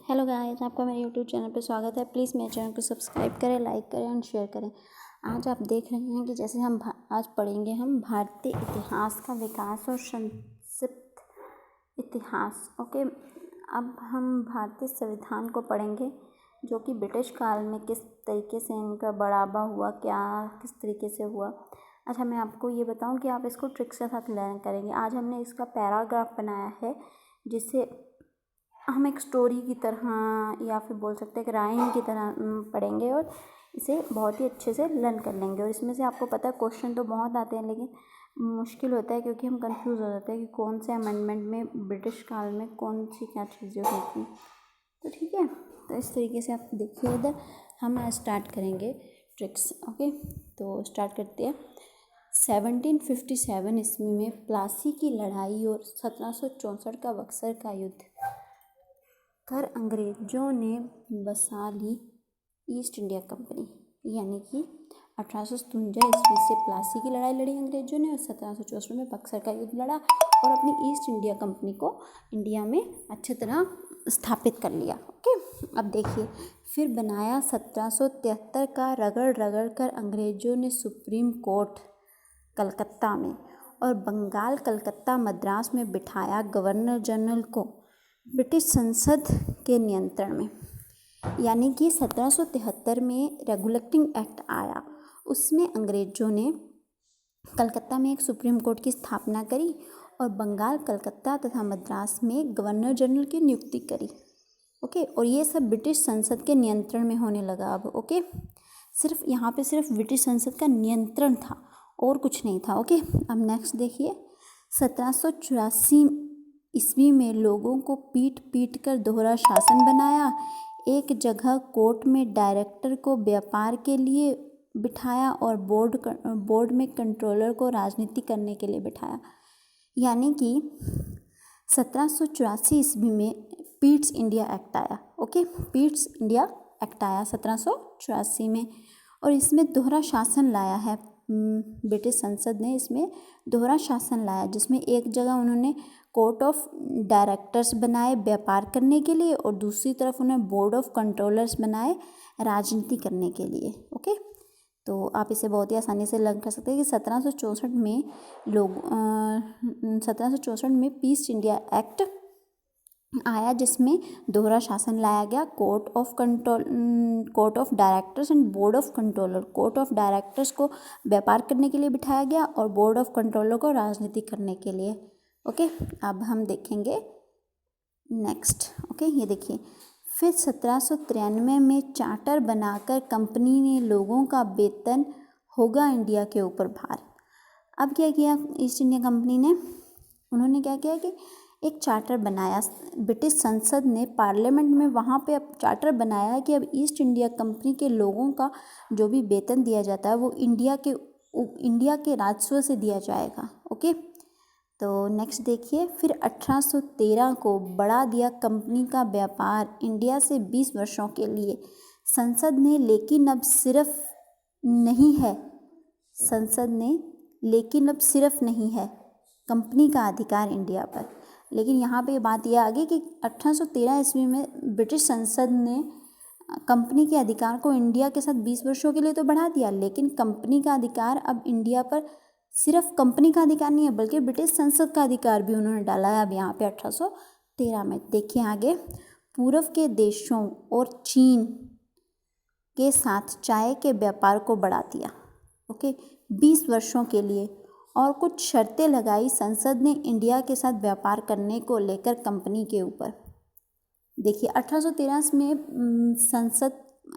Hello guys, आपका मेरे YouTube channel पर स्वागत है। प्लीज़ मेरे चैनल को सब्सक्राइब करें, लाइक करें और शेयर करें। आज आप देख रहे हैं कि जैसे आज पढ़ेंगे हम भारतीय इतिहास का विकास और संक्षिप्त इतिहास। ओके, अब हम भारतीय संविधान को पढ़ेंगे, जो कि ब्रिटिश काल में किस तरीके से इनका बढ़ावा हुआ, किस तरीके से हुआ। अच्छा, मैं आपको ये बताऊं कि आप इसको ट्रिक्स के साथ लर्न करेंगे। आज हमने इसका पैराग्राफ बनाया है, जिसे हम एक स्टोरी की तरह या फिर बोल सकते हैं कि राइम की तरह पढ़ेंगे और इसे बहुत ही अच्छे से लर्न कर लेंगे। और इसमें से आपको पता है क्वेश्चन तो बहुत आते हैं, लेकिन मुश्किल होता है क्योंकि हम कंफ्यूज हो जाते हैं कि कौन से अमेंडमेंट में ब्रिटिश काल में कौन सी क्या चीज़ें हुई थी। तो ठीक है, तो इस तरीके से आप देखिए। इधर हम आज स्टार्ट करेंगे ट्रिक्स। ओके, तो स्टार्ट करते हैं। 1757 ईस्वी में प्लासी की लड़ाई और 1764 का बक्सर का युद्ध कर अंग्रेजों ने बसा ली ईस्ट इंडिया कंपनी। यानी कि 1857 ईस्वी से प्लासी की लड़ाई लड़ी अंग्रेजों ने और 1764 में बक्सर का युद्ध लड़ा और अपनी ईस्ट इंडिया कंपनी को इंडिया में अच्छी तरह स्थापित कर लिया। ओके, अब देखिए, फिर बनाया 1773 का रगड़ रगड़ कर अंग्रेजों ने सुप्रीम कोर्ट कलकत्ता में और बंगाल कलकत्ता मद्रास में बिठाया गवर्नर जनरल को ब्रिटिश संसद के नियंत्रण में। यानी कि 1773 में रेगुलेटिंग एक्ट आया, उसमें अंग्रेजों ने कलकत्ता में एक सुप्रीम कोर्ट की स्थापना करी और बंगाल कलकत्ता तथा मद्रास में गवर्नर जनरल की नियुक्ति करी। ओके, और ये सब ब्रिटिश संसद के नियंत्रण में होने लगा अब। ओके, सिर्फ यहाँ पे सिर्फ ब्रिटिश संसद का नियंत्रण था और कुछ नहीं था। ओके, अब नेक्स्ट देखिए। 1784 ईस्वी में लोगों को पीट पीट कर दोहरा शासन बनाया। एक जगह कोर्ट में डायरेक्टर को व्यापार के लिए बिठाया और बोर्ड में कंट्रोलर को राजनीति करने के लिए बिठाया। यानी कि 1784 ईस्वी में पीट्स इंडिया एक्ट आया। ओके, पीट्स इंडिया एक्ट आया 1784 में, और इसमें दोहरा शासन लाया है। ब्रिटिश संसद ने इसमें दोहरा शासन लाया, जिसमें एक जगह उन्होंने कोर्ट ऑफ डायरेक्टर्स बनाए व्यापार करने के लिए और दूसरी तरफ उन्हें बोर्ड ऑफ कंट्रोलर्स बनाए राजनीति करने के लिए। ओके, तो आप इसे बहुत ही आसानी से लर्न कर सकते हैं कि 1764 में 1764 में पीस इंडिया एक्ट आया, जिसमें दोहरा शासन लाया गया। Court of directors and board of controller. Court of directors को व्यापार करने के लिए बिठाया गया और बोर्ड ऑफ कंट्रोलर को राजनीति करने के लिए। ओके, अब हम देखेंगे नेक्स्ट। ओके, ये देखिए, फिर 1793 में चार्टर बनाकर कंपनी ने लोगों का वेतन होगा इंडिया के ऊपर भार। अब क्या किया ईस्ट इंडिया कंपनी ने? उन्होंने क्या किया कि एक चार्टर बनाया। ब्रिटिश संसद ने पार्लियामेंट में वहाँ पे अब चार्टर बनाया कि अब ईस्ट इंडिया कंपनी के लोगों का जो भी वेतन दिया जाता है वो इंडिया के राजस्व से दिया जाएगा। ओके, तो नेक्स्ट देखिए, फिर 1813 को बढ़ा दिया कंपनी का व्यापार इंडिया से 20 वर्षों के लिए संसद ने। लेकिन अब सिर्फ नहीं है कंपनी का अधिकार इंडिया पर। लेकिन यहाँ पे बात यह आ गई कि 1813 ईस्वी में ब्रिटिश संसद ने कंपनी के अधिकार को इंडिया के साथ 20 वर्षों के लिए तो बढ़ा दिया, लेकिन कंपनी का अधिकार अब इंडिया पर सिर्फ कंपनी का अधिकार नहीं है बल्कि ब्रिटिश संसद का अधिकार भी उन्होंने डाला है अब यहाँ पे 1813 में। देखिए आगे, पूर्व के देशों और चीन के साथ चाय के व्यापार को बढ़ा दिया। ओके, 20 वर्षों के लिए, और कुछ शर्तें लगाई संसद ने इंडिया के साथ व्यापार करने को लेकर कंपनी के ऊपर। देखिए 1813 में संसद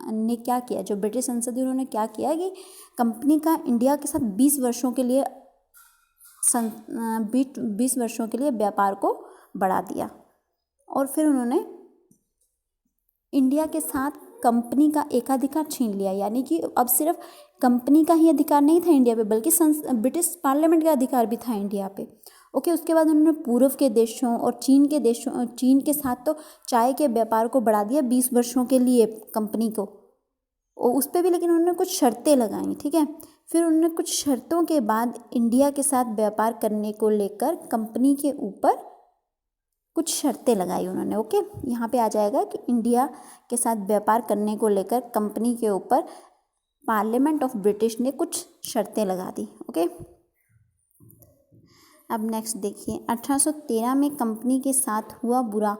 ने क्या किया, जो ब्रिटिश संसद है उन्होंने क्या किया कि कंपनी का इंडिया के साथ 20 वर्षों के लिए व्यापार को बढ़ा दिया। और फिर उन्होंने इंडिया के साथ कंपनी का एकाधिकार छीन लिया। यानी कि अब सिर्फ कंपनी का ही अधिकार नहीं था इंडिया पे, बल्कि ब्रिटिश पार्लियामेंट का अधिकार भी था इंडिया पे। ओके, उसके बाद उन्होंने पूर्व के देशों और चीन के साथ तो चाय के व्यापार को बढ़ा दिया 20 वर्षों के लिए कंपनी को, और उस पर भी लेकिन उन्होंने कुछ शर्तें लगाई। ठीक है, फिर उन्होंने कुछ शर्तों के बाद इंडिया के साथ व्यापार करने को लेकर कंपनी के ऊपर कुछ शर्तें लगाई उन्होंने। ओके, यहाँ पे आ जाएगा कि इंडिया के साथ व्यापार करने को लेकर कंपनी के ऊपर पार्लियामेंट ऑफ ब्रिटिश ने कुछ शर्तें लगा दी। ओके, अब नेक्स्ट देखिए, 1813 में कंपनी के साथ हुआ बुरा,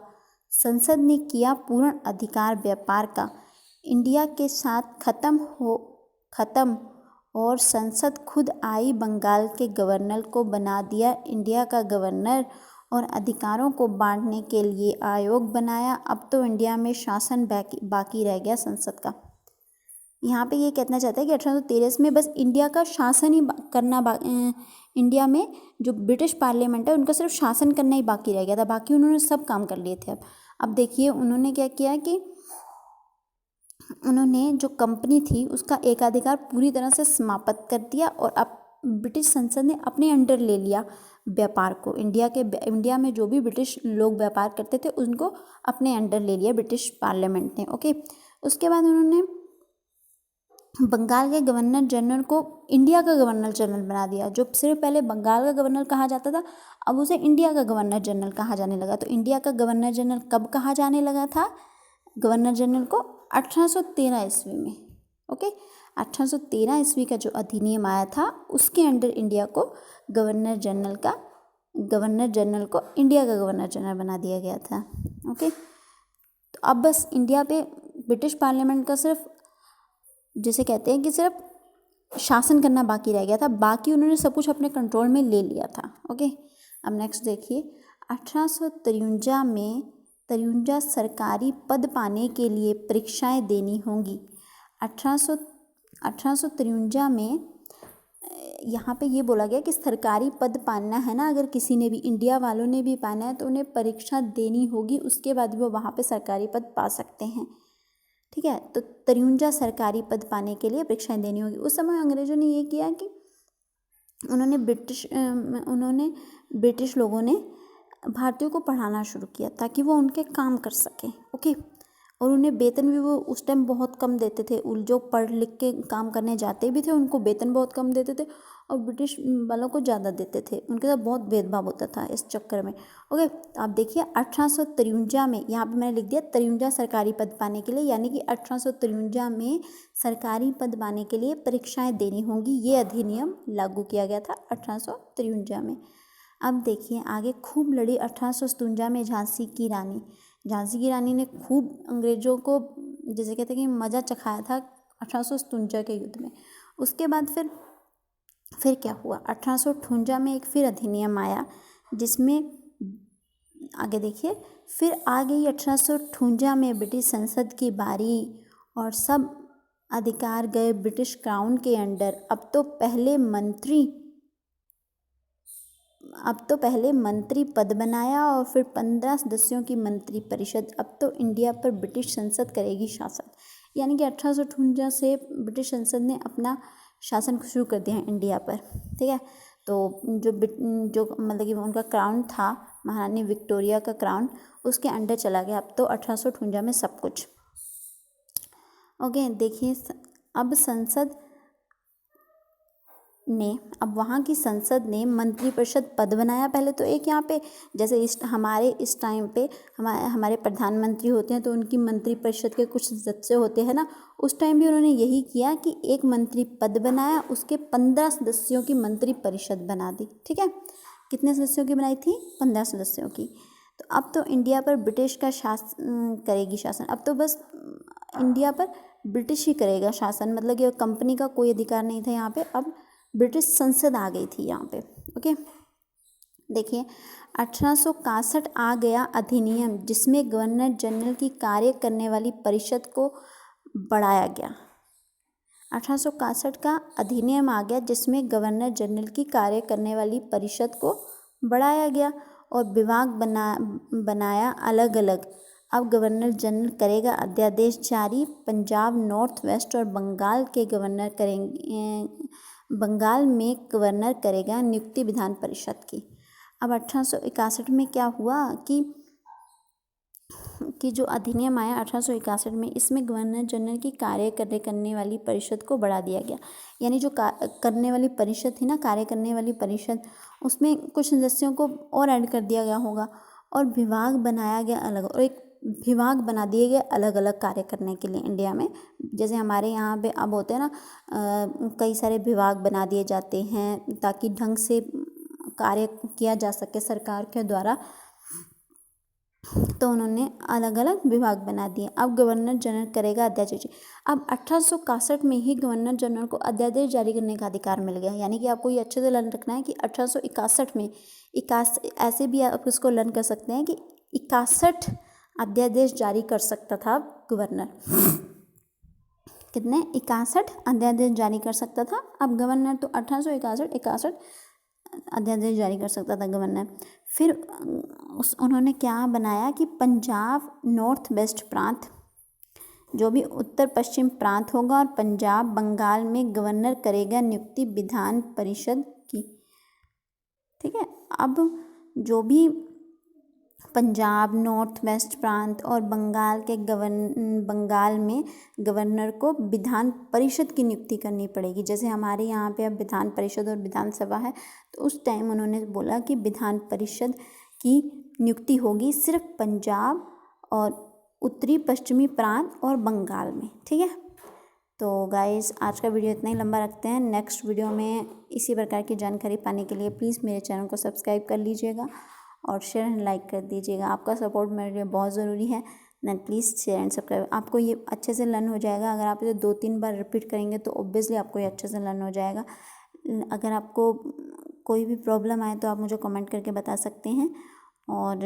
संसद ने किया पूर्ण अधिकार व्यापार का, इंडिया के साथ खत्म और संसद खुद आई बंगाल के गवर्नर को बना दिया इंडिया का गवर्नर और अधिकारों को बांटने के लिए आयोग बनाया। अब तो इंडिया में शासन बाकी रह गया संसद का। यहाँ पे ये कहना चाहता है कि 1813 में बस इंडिया का शासन ही करना इंडिया में जो ब्रिटिश पार्लियामेंट है उनका सिर्फ शासन करना ही बाकी रह गया था, बाकी उन्होंने सब काम कर लिए थे। अब देखिए उन्होंने क्या किया कि उन्होंने जो कंपनी थी उसका एकाधिकार पूरी तरह से समाप्त कर दिया और अब ब्रिटिश संसद ने अपने अंडर ले लिया व्यापार को। इंडिया में जो भी ब्रिटिश लोग व्यापार करते थे उनको अपने अंडर ले लिया ब्रिटिश पार्लियामेंट ने। ओके, उसके बाद उन्होंने बंगाल के गवर्नर जनरल को इंडिया का गवर्नर जनरल बना दिया। जो सिर्फ पहले बंगाल का गवर्नर कहा जाता था अब उसे इंडिया का गवर्नर जनरल कहा जाने लगा। तो इंडिया का गवर्नर जनरल कब कहा जाने लगा था गवर्नर जनरल को? 1813 ईस्वी में। ओके, 1813 ईस्वी का जो अधिनियम आया था उसके अंडर इंडिया को गवर्नर जनरल को इंडिया का गवर्नर जनरल बना दिया गया था। ओके, तो अब बस इंडिया पे ब्रिटिश पार्लियामेंट का सिर्फ जिसे कहते हैं कि सिर्फ शासन करना बाकी रह गया था, बाकी उन्होंने सब कुछ अपने कंट्रोल में ले लिया था। ओके, अब नेक्स्ट देखिए, 1853 में 53 सरकारी पद पाने के लिए परीक्षाएं देनी होंगी। 1853 में यहाँ पे ये बोला गया कि सरकारी पद पाना है ना, अगर किसी ने भी इंडिया वालों ने भी पाना है तो उन्हें परीक्षा देनी होगी, उसके बाद वो वहाँ पे सरकारी पद पा सकते हैं। ठीक है, तो 53 सरकारी पद पाने के लिए परीक्षाएं देनी होगी। उस समय अंग्रेजों ने ये किया कि उन्होंने ब्रिटिश लोगों ने भारतीयों को पढ़ाना शुरू किया ताकि वो उनके काम कर सकें। ओके, और उन्हें वेतन भी वो उस टाइम बहुत कम देते थे। जो पढ़ लिख के काम करने जाते भी थे उनको वेतन बहुत कम देते थे और ब्रिटिश वालों को ज़्यादा देते थे। उनके साथ बहुत भेदभाव होता था इस चक्कर में। ओके, तो आप देखिए 1853 में, यहाँ पे मैंने लिख दिया 53 सरकारी पद पाने के लिए, यानी कि 1853 में सरकारी पद पाने के लिए परीक्षाएं देनी होंगी। ये अधिनियम लागू किया गया था 1853 में। अब देखिए आगे, खूब लड़ी 1857 में झांसी की रानी ने खूब अंग्रेज़ों को जैसे कहते हैं कि मज़ा चखाया था 1857 के युद्ध में। उसके बाद फिर क्या हुआ, 1858 में एक फिर अधिनियम आया जिसमें आगे देखिए, फिर आ गई 1858 में ब्रिटिश संसद की बारी और सब अधिकार गए ब्रिटिश क्राउन के अंडर। अब तो पहले मंत्री पद बनाया और फिर 15 सदस्यों की मंत्री परिषद। अब तो इंडिया पर ब्रिटिश संसद करेगी शासन, यानी कि 1858 से ब्रिटिश संसद ने अपना शासन शुरू कर दिया है इंडिया पर। ठीक है, तो जो मतलब कि उनका क्राउन था, महारानी विक्टोरिया का क्राउन, उसके अंडर चला गया अब तो 1858 में सब कुछ। ओके, देखिए अब वहाँ की संसद ने मंत्रिपरिषद पद बनाया। पहले तो एक यहाँ पे जैसे इस टाइम पे हमारे प्रधानमंत्री होते हैं तो उनकी मंत्रिपरिषद के कुछ सदस्य होते हैं ना, उस टाइम भी उन्होंने यही किया कि एक मंत्री पद बनाया, उसके 15 सदस्यों की मंत्रिपरिषद बना दी। ठीक है, कितने सदस्यों की बनाई थी? 15 सदस्यों की। तो अब तो इंडिया पर ब्रिटिश का करेगी शासन। अब तो बस इंडिया पर ब्रिटिश ही करेगा शासन, मतलब कि कंपनी का कोई अधिकार नहीं था यहाँ पे, अब ब्रिटिश संसद आ गई थी यहाँ पे। ओके, देखिए 1861 आ गया अधिनियम जिसमें गवर्नर जनरल की कार्य करने वाली परिषद को बढ़ाया गया। 1861 का अधिनियम आ गया जिसमें गवर्नर जनरल की कार्य करने वाली परिषद को बढ़ाया गया और विभाग बनाया अलग अलग। अब गवर्नर जनरल करेगा अध्यादेश जारी, पंजाब, नॉर्थ वेस्ट और बंगाल में गवर्नर करेगा नियुक्ति विधान परिषद की। अब 1861 में क्या हुआ कि जो अधिनियम आया 1861 में, इसमें गवर्नर जनरल की कार्य करने वाली परिषद को बढ़ा दिया गया। यानी जो करने वाली परिषद थी ना, कार्य करने वाली परिषद, उसमें कुछ सदस्यों को और ऐड कर दिया गया होगा और विभाग बनाया गया अलग, और एक विभाग बना दिए गए अलग अलग कार्य करने के लिए इंडिया में। जैसे हमारे यहाँ पे अब होते हैं ना, कई सारे विभाग बना दिए जाते हैं ताकि ढंग से कार्य किया जा सके सरकार के द्वारा, तो उन्होंने अलग अलग विभाग बना दिए। अब गवर्नर जनरल करेगा अध्यादेश। अब 1861 में ही गवर्नर जनरल को अध्यादेश जारी करने का अधिकार मिल गया। यानी कि आपको ये अच्छे से लर्न रखना है कि 1861 में ऐसे भी आप इसको लर्न कर सकते हैं कि 61 अध्यादेश जारी कर सकता था गवर्नर। कितने? 61 अध्यादेश जारी कर सकता था। अब गवर्नर तो 1861 अध्यादेश जारी कर सकता था गवर्नर। फिर उन्होंने क्या बनाया कि पंजाब नॉर्थ वेस्ट प्रांत, जो भी उत्तर पश्चिम प्रांत होगा, और पंजाब बंगाल में गवर्नर करेगा नियुक्ति विधान परिषद की। ठीक है। अब जो भी पंजाब नॉर्थ वेस्ट प्रांत और बंगाल में गवर्नर को विधान परिषद की नियुक्ति करनी पड़ेगी। जैसे हमारे यहाँ पे अब विधान परिषद और विधानसभा है, तो उस टाइम उन्होंने बोला कि विधान परिषद की नियुक्ति होगी सिर्फ पंजाब और उत्तरी पश्चिमी प्रांत और बंगाल में। ठीक है। तो गाइस, आज का वीडियो इतना ही लंबा रखते हैं। नेक्स्ट वीडियो में इसी प्रकार की जानकारी पाने के लिए प्लीज़ मेरे चैनल को सब्सक्राइब कर लीजिएगा और शेयर एंड लाइक कर दीजिएगा। आपका सपोर्ट मेरे लिए बहुत ज़रूरी है। Then please share and subscribe. आपको ये अच्छे से लर्न हो जाएगा। अगर आप इसे 2-3 बार रिपीट करेंगे तो ऑब्वियसली आपको ये अच्छे से लर्न हो जाएगा। अगर आपको कोई भी प्रॉब्लम आए तो आप मुझे कमेंट करके बता सकते हैं, और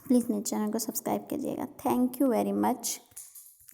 प्लीज़ मेरे चैनल को सब्सक्राइब कीजिएगा। Thank you very much.